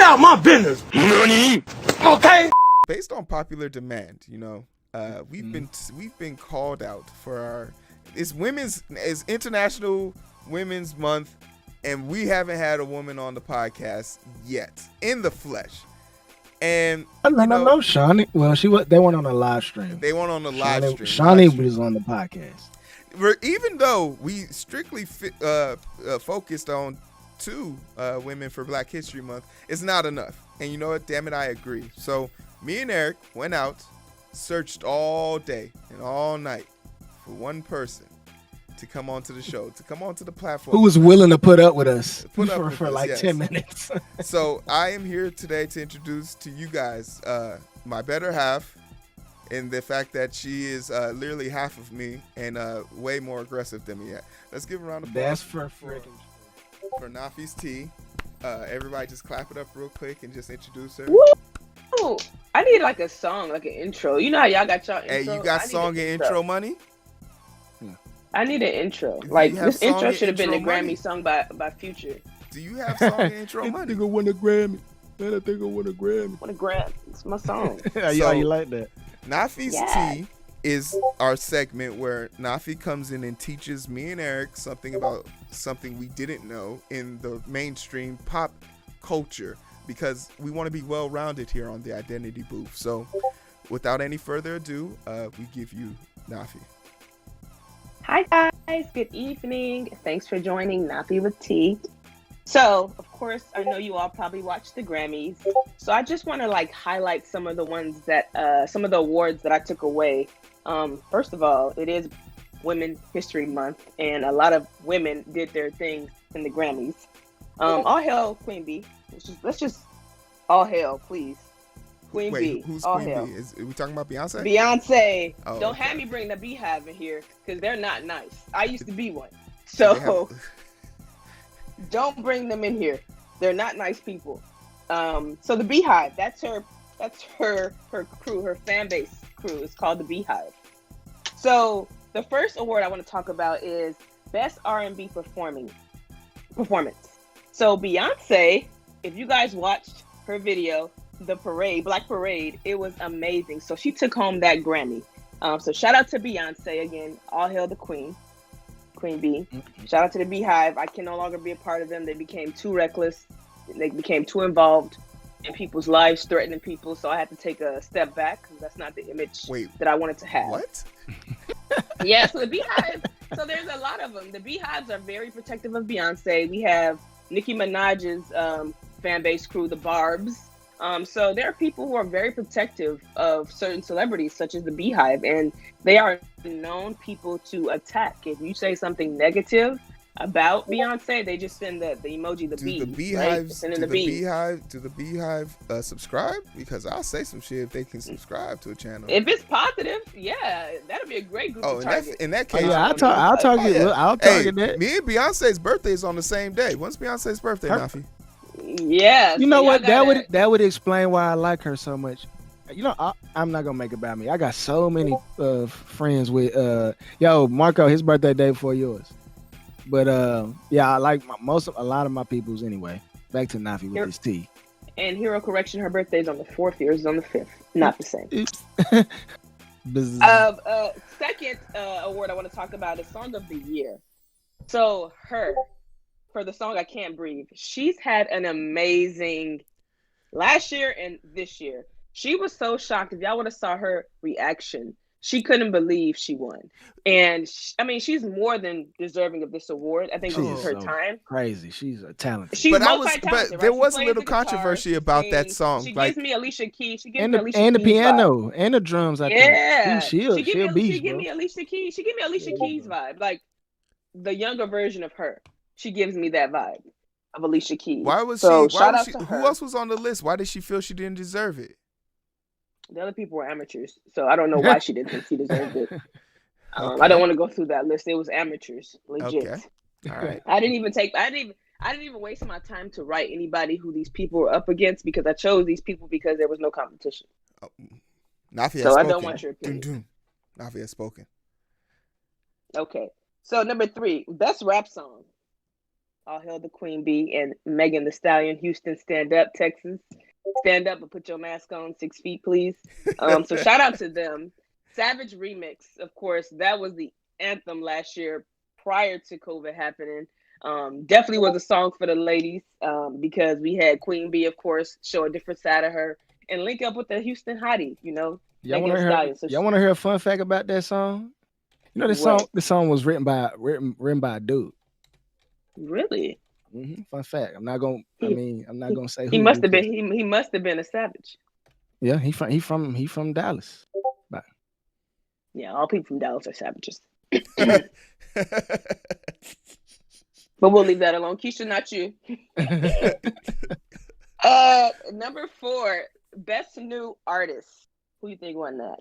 Get out my business. Nani? Okay. Based on popular demand, we've been called out for it's International Women's Month, and we haven't had a woman on the podcast yet in the flesh. And no, Shawnee. Well, they went on a live stream. They went on a live stream. Shawnee was on the podcast. Even though we strictly focused on 2 women for Black History Month, it's not enough. And you know what? Damn it, I agree. So me and Eric went out, searched all day and all night for one person to come onto the show, to come onto the platform. Who was willing to put up with us for yes. 10 minutes. So I am here today to introduce to you guys my better half, in the fact that she is literally half of me and way more aggressive than me. Let's give a round of applause. That's for Nafis Tea. Everybody just clap it up real quick and just introduce her. Woo! I need like a song, like an intro. You know how y'all got y'all intro? Hey, you got song and intro money? I need an intro. Like, this intro should have been the Grammy sung by Future. Do you have song and intro money? I think I won a Grammy. Man, I think I won a Grammy. Want a Grammy? It's my song. Yeah, you like that? Nafis Tea is our segment where Nafi comes in and teaches me and Eric something about something we didn't know in the mainstream pop culture, because we want to be well-rounded here on the Identity Booth. So without any further ado, we give you Nafi. Hi guys, good evening. Thanks for joining Nafi with Tea. So, of course, I know you all probably watched the Grammys. So I just want to highlight some of the ones that, some of the awards that I took away. First of all, it is Women's History Month, and a lot of women did their thing in the Grammys. All hail Queen Bee. Let's just all hail, please. Queen Bee. Who's all Queen hail. Bee? Are we talking about Beyonce? Beyonce. Oh, Don't have me bring the Beehive in here, because they're not nice. I used to be one. So don't bring them in here. They're not nice people. So the Beehive, that's her crew, her fan base crew. It's called the Beehive. So the first award I want to talk about is Best R&B Performance. So Beyonce, if you guys watched her video, the parade, Black Parade, it was amazing. So she took home that Grammy. So shout out to Beyonce again. All hail the Queen Bee. Shout out to the Beehive. I can no longer be a part of them. They became too reckless. They became too involved in people's lives, threatening people. So I had to take a step back, because that's not the image that I wanted to have. What? Yeah, so the Beehive, so there's a lot of them. The Beehives are very protective of Beyonce. We have Nicki Minaj's fan base crew, the Barbs. So there are people who are very protective of certain celebrities, such as the Beehive, and they are known people to attack. If you say something negative about Beyonce, they just send the emoji, the bee. Do the Beehive subscribe? Because I'll say some shit if they can subscribe to a channel. If it's positive, yeah, that'd be a great group to target. In that case, I'll target that. Me and Beyonce's birthday is on the same day. When's Beyonce's birthday, Nafi? Yeah. You know what? That would explain why I like her so much. I'm not gonna make it about me. I got so many friends with Marco. His birthday day before yours. But I like a lot of my people's anyway. Back to Nafi with this tea. And Heero, correction, her birthday is on the 4th. Yours is on the 5th. Not the same. Second award I want to talk about is Song of the Year. So for the song I Can't Breathe, she's had an amazing last year and this year. She was so shocked. If y'all would have saw her reaction, she couldn't believe she won. And she's more than deserving of this award. I think this is her time. Crazy. She's a talent. But there was a little controversy about that song. She gives me Alicia Keys. And the piano and the drums. I think. She'll beast, she give me Alicia Keys. She give me Alicia Keys vibe, like the younger version of her. She gives me that vibe of Alicia Keys. Who else was on the list? Why did she feel she didn't deserve it? The other people were amateurs, so I don't know why she didn't think she deserved it. I don't want to go through that list. It was amateurs, legit. Okay. All right. I didn't even waste my time to write anybody who these people were up against, because I chose these people because there was no competition. Nafi has spoken. I don't want your opinion. Nafi has spoken. Okay. So number 3, best rap song. All Hail the Queen Bee, and Megan Thee Stallion, Houston, stand up, Texas. Stand up and put your mask on, 6 feet, please. So shout out to them. Savage Remix, of course, that was the anthem last year prior to COVID happening. Definitely was a song for the ladies because we had Queen Bee, of course, show a different side of her and link up with the Houston hottie, you know. Y'all want to hear a fun fact about that song? You know, this song was written by a dude. Really? Mm-hmm. Fun fact. I'm not gonna say who. He must have been. He must have been a savage. Yeah, he from Dallas. Bye. Yeah, all people from Dallas are savages. But we'll leave that alone. Keisha, not you. Number 4, best new artist. Who you think won that?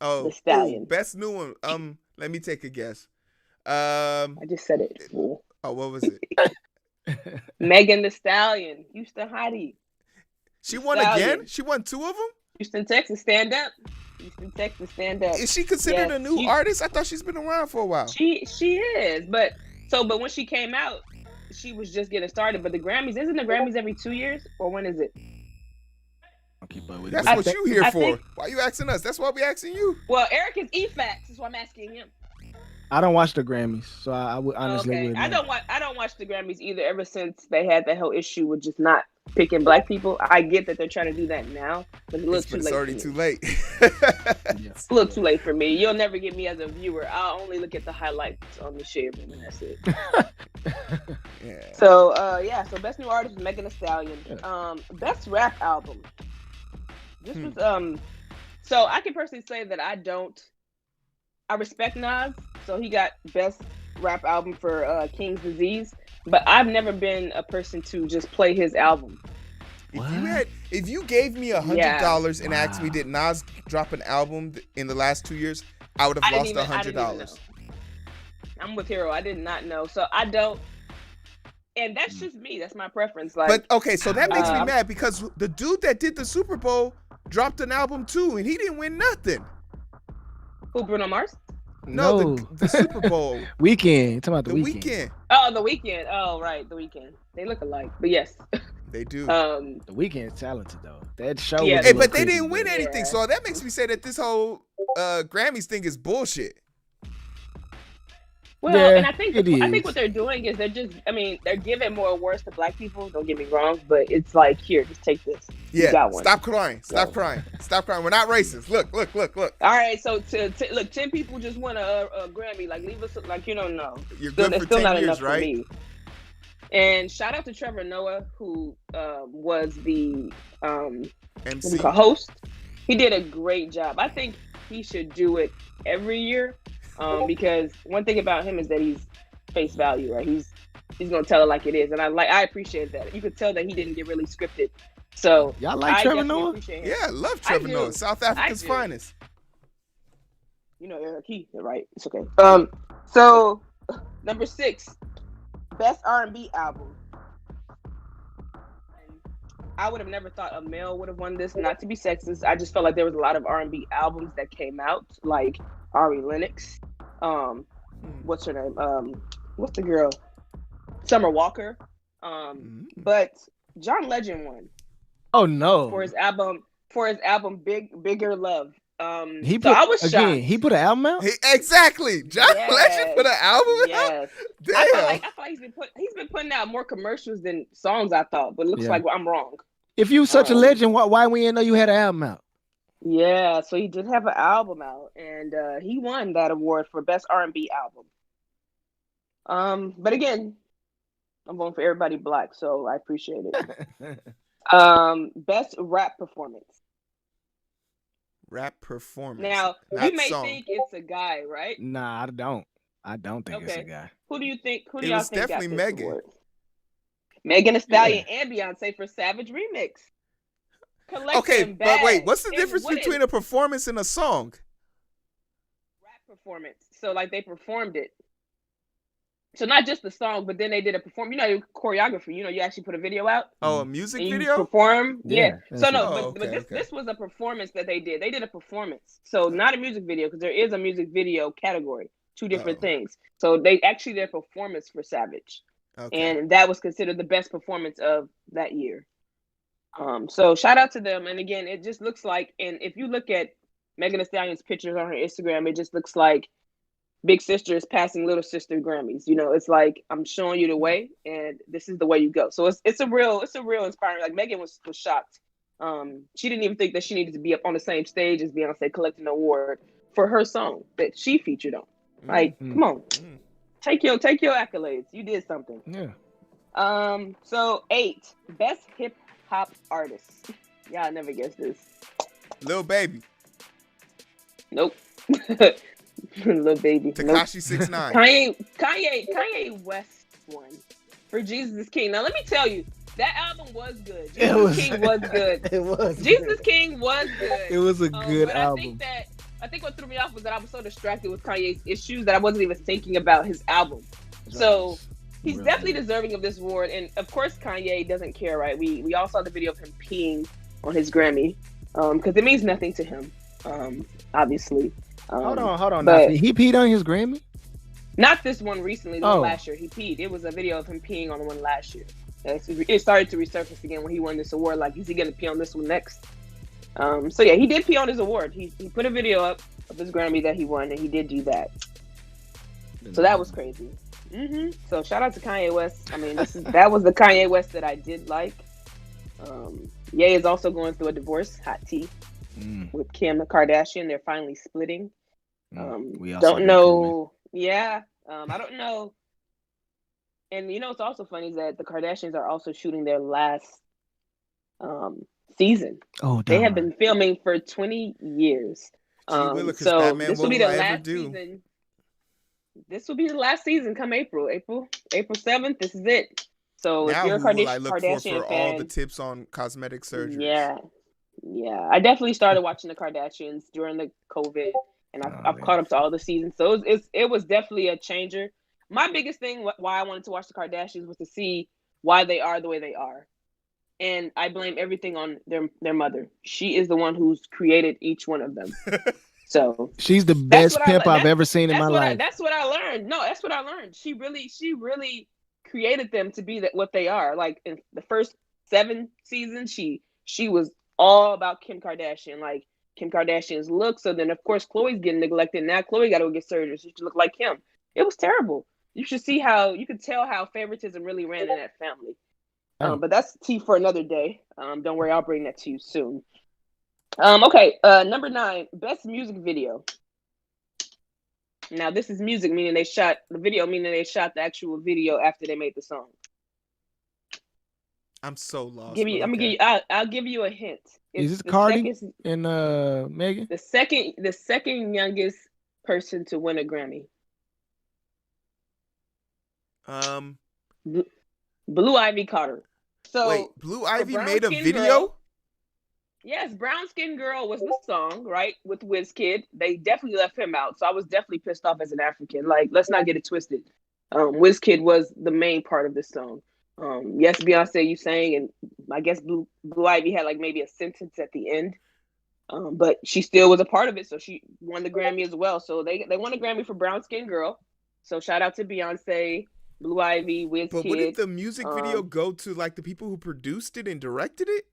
Oh, the Stallion. Best new one. Let me take a guess. I just said it. Fool. Oh, what was it? Megan Thee Stallion, Houston hottie. She won again? She won 2 of them? Houston, Texas, stand up. Houston, Texas, stand up. Is she considered a new artist? I thought she's been around for a while. She is, but when she came out, she was just getting started. But the Grammys, isn't the Grammys every 2 years, or when is it? That's what you here for. Why you asking us? That's why we asking you. Well, Eric is EFAX, is why I'm asking him. I don't watch the Grammys, so I would honestly. Okay. I don't watch the Grammys either. Ever since they had that whole issue with just not picking black people, I get that they're trying to do that now, but it's already too late. It's a little too late for me. You'll never get me as a viewer. I'll only look at the highlights on the share room, and that's it. Yeah. So so best new artist was Megan Thee Stallion. Best rap album. This was so I can personally say that I respect Nas, so he got best rap album for King's Disease, but I've never been a person to just play his album. If you gave me $100 and asked me did Nas drop an album in the last 2 years, I would have lost $100. I'm with Heero. I did not know, so I don't. And that's just me. That's my preference. Like, but okay, so that makes me mad because the dude that did the Super Bowl dropped an album too, and he didn't win nothing. Who, Bruno Mars? No. The Super Bowl. Weekend. Talking about the Weekend. Oh, the Weekend. Oh, right, the Weekend. They look alike, but yes. They do. The Weekend is talented though. That show. Yeah, but they didn't win anything, so that makes me say that this whole Grammys thing is bullshit. Well, and I think what they're doing is they're giving more awards to black people. Don't get me wrong, but it's like, here, just take this. Yeah, you got one. Stop crying. Stop crying. We're not racist. Look. All right, so look, 10 people just won a Grammy. Like, leave us, like, you don't know. You're good for 10 years, right? And shout out to Trevor Noah, who was the MC host. He did a great job. I think he should do it every year. Because one thing about him is that he's face value, right? He's gonna tell it like it is, and I appreciate that. You could tell that he didn't get really scripted. So y'all like Trevor Noah? Yeah, I love Trevor Noah, South Africa's finest. You know Eric, right? It's okay. So number 6, best R&B album. I would have never thought a male would have won this. Not to be sexist, I just felt like there was a lot of R&B albums that came out, like Ari Lennox. What's her name? What's the girl? Summer Walker. But John Legend won. Oh no! For his album, Bigger Love. He was shocked. He put an album out. Exactly. John Legend put an album out. Yes. Damn. I feel like he's been putting out more commercials than songs. I thought, but it looks like I'm wrong. If you such a legend, why we didn't know you had an album out? Yeah, so he did have an album out, and he won that award for best R&B album. But again, I'm voting for everybody black, so I appreciate it. Best rap performance. Rap performance. Now you may think it's a guy, right? Nah, I don't think it's a guy. Who do you think? Who do it y'all was think definitely got this Megan. award? Megan Thee Stallion and Beyonce for Savage Remix. Okay, but wait, what's the difference between a performance and a song? Rap performance. So like they performed it. So not just the song, but then they did a perform. You know, choreography. You know, you actually put a video out. Oh, a music and video. You perform. Yeah. So no, but this was a performance that they did. They did a performance. So not a music video, because there is a music video category. Two different things. So they actually did a performance for Savage. Okay. and that was considered the best performance of that year. So shout out to them. And again, it just looks like, and if you look at Megan Thee Stallion's pictures on her Instagram, it just looks like big sister is passing little sister Grammys. You know, it's like I'm showing you the way, and this is the way you go. So it's a real inspiring. Like Megan was shocked. She didn't even think that she needed to be up on the same stage as Beyonce collecting an award for her song that she featured on. Like, come on, take your accolades. You did something. Yeah. So 8 best hip hop artists. Y'all never guessed this. Lil Baby. Nope. Little Baby. Tekashi 6ix9ine. Kanye West won for Jesus is King. Now let me tell you, that album was good. Jesus King was good. It was. Jesus King was good. It was a good album. I think what threw me off was that I was so distracted with Kanye's issues that I wasn't even thinking about his album. So he's definitely deserving of this award, and of course Kanye doesn't care, right? We all saw the video of him peeing on his Grammy, because it means nothing to him, obviously. Hold on. But He peed on his Grammy? not this one recently. The one last year he peed. It was a video of him peeing on the one last year. It started to resurface again when he won this award. Like, is he gonna pee on this one next? So yeah, he did pee on his award. He put a video up of his Grammy that he won, and he did do that. So that was crazy. So shout out to Kanye West. I mean, that was the Kanye West that I did like. Ye is also going through a divorce. Hot tea with Kim Kardashian. They're finally splitting. We Don't know. Yeah, I don't know. And you know what's also funny is that the Kardashians are also shooting their last season. Oh, they have been filming for 20 years. So this will be the last season. This will be the last season come April 7th. This is it. So now if you're a Kardashian for fan, all the tips on cosmetic surgery. Yeah. I definitely started watching the Kardashians during the COVID, and I've caught up to all the seasons. So it was definitely a changer. My biggest thing why I wanted to watch the Kardashians was to see why they are the way they are. And I blame everything on their mother. She is the one who's created each one of them. So she's the best pimp I've ever seen in my life. That's what I learned. No, that's what I learned. She really created them to be what they are. Like in the first 7 seasons, she was all about Kim Kardashian, like Kim Kardashian's look. So then of course Khloe's getting neglected. Now Khloe got to go get surgery so she look like Kim. It was terrible. You should see you could tell how favoritism really ran in that family. But that's tea for another day. Don't worry, I'll bring that to you soon. Okay, number 9, best music video. Now this is music, meaning they shot the actual video after they made the song. I'm so lost. I'll give you a hint. Is this Cardi and Megan? The second youngest person to win a Grammy. Blue Ivy Carter. So wait, Blue Ivy made a video? Yes, Brown Skin Girl was the song, right? With Wizkid. They definitely left him out. So I was definitely pissed off as an African. Like, let's not get it twisted. Wizkid was the main part of this song. Yes, Beyonce, you sang, and I guess Blue Ivy had like maybe a sentence at the end. But she still was a part of it, so she won the Grammy as well. So they won a Grammy for Brown Skin Girl. So shout out to Beyonce, Blue Ivy, Wizkid. But wouldn't the music video go to like the people who produced it and directed it?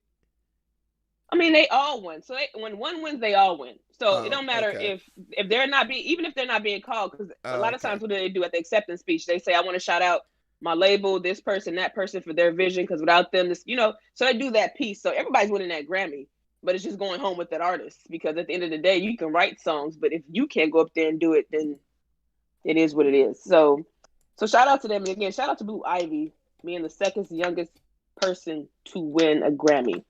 I mean, they all win. So when one wins, they all win. So it don't matter if they're not even if they're not being called, because a lot of times what do they do at the acceptance speech? They say, I want to shout out my label, this person, that person for their vision, because without them, this, so they do that piece. So everybody's winning that Grammy, but it's just going home with that artist, because at the end of the day, you can write songs, but if you can't go up there and do it, then it is what it is. So shout out to them. And again, shout out to Blue Ivy being the second youngest person to win a Grammy.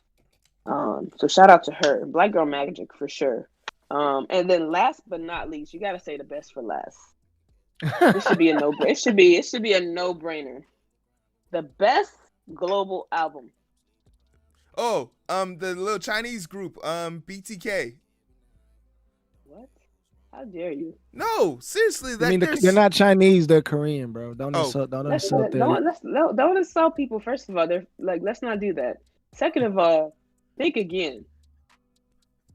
So shout out to her. Black Girl Magic for sure. And then last but not least, you gotta say the best for last. This should be a no. It should be a no-brainer. The best global album. Oh, the little Chinese group, BTK. What? How dare you? No, seriously. They're not Chinese. They're Korean, bro. Don't insult them. Don't insult people. First of all, they're like, let's not do that. Second of all, think again.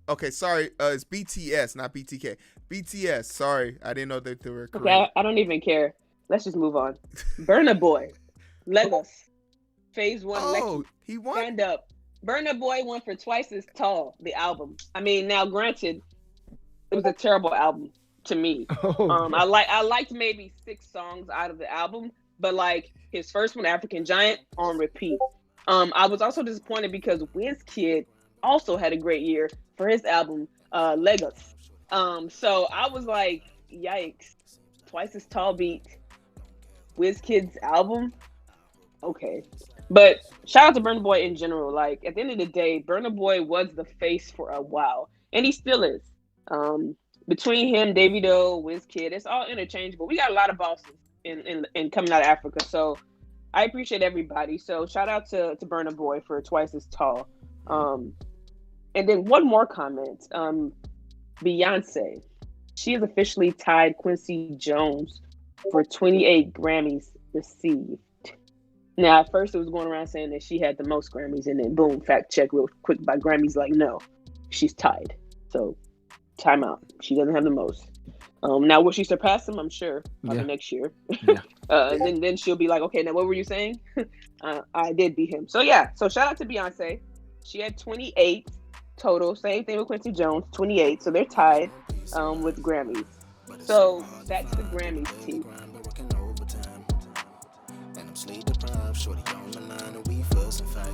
Okay, sorry. It's BTS, not BTK. BTS. Sorry, I didn't know that they were Korean. Okay, I don't even care. Let's just move on. Burna Boy. Legos. Phase 1. Oh, he won? Stand Up. Burna Boy won for Twice as Tall, the album. I mean, now granted, it was a terrible album to me. I liked maybe 6 songs out of the album, but like his first one, African Giant, on repeat. I was also disappointed because Wizkid also had a great year for his album, Legos. So I was like, yikes. Twice as Tall beat Wizkid's album. Okay. But shout out to Burna Boy in general. Like, at the end of the day, Burna Boy was the face for a while. And he still is. Between him, Davido, Wizkid, it's all interchangeable. We got a lot of bosses in coming out of Africa. So I appreciate everybody. So shout out to Burna Boy for Twice as Tall. And then one more comment. Beyonce. She has officially tied Quincy Jones for 28 Grammys received. Now, at first it was going around saying that she had the most Grammys, and then boom, fact check real quick by Grammys, like, no, she's tied. So, time out. She doesn't have the most. Now, will she surpass him? I'm sure, probably next year. Yeah. Then she'll be like, okay, now what were you saying? I did beat him. So, yeah. So, shout out to Beyonce. She had 28 total. Same thing with Quincy Jones, 28. So, they're tied with Grammys. So, back to the Grammys team. Sleep deprived, shorty on the line and we fuss and fight.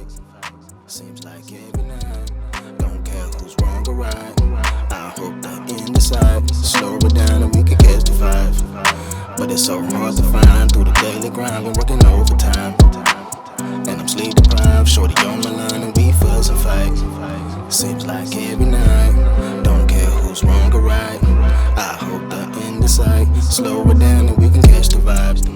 Seems like every night, don't care who's wrong or right. I hope the end decide, slow it down and we can catch the vibe. But it's so hard to find through the daily grind, been working overtime. And I'm sleep deprived, shorty on the line and we fuss and fight. Seems like every night, don't care who's wrong or right. I hope the end decide, slow it down and we can catch the vibes.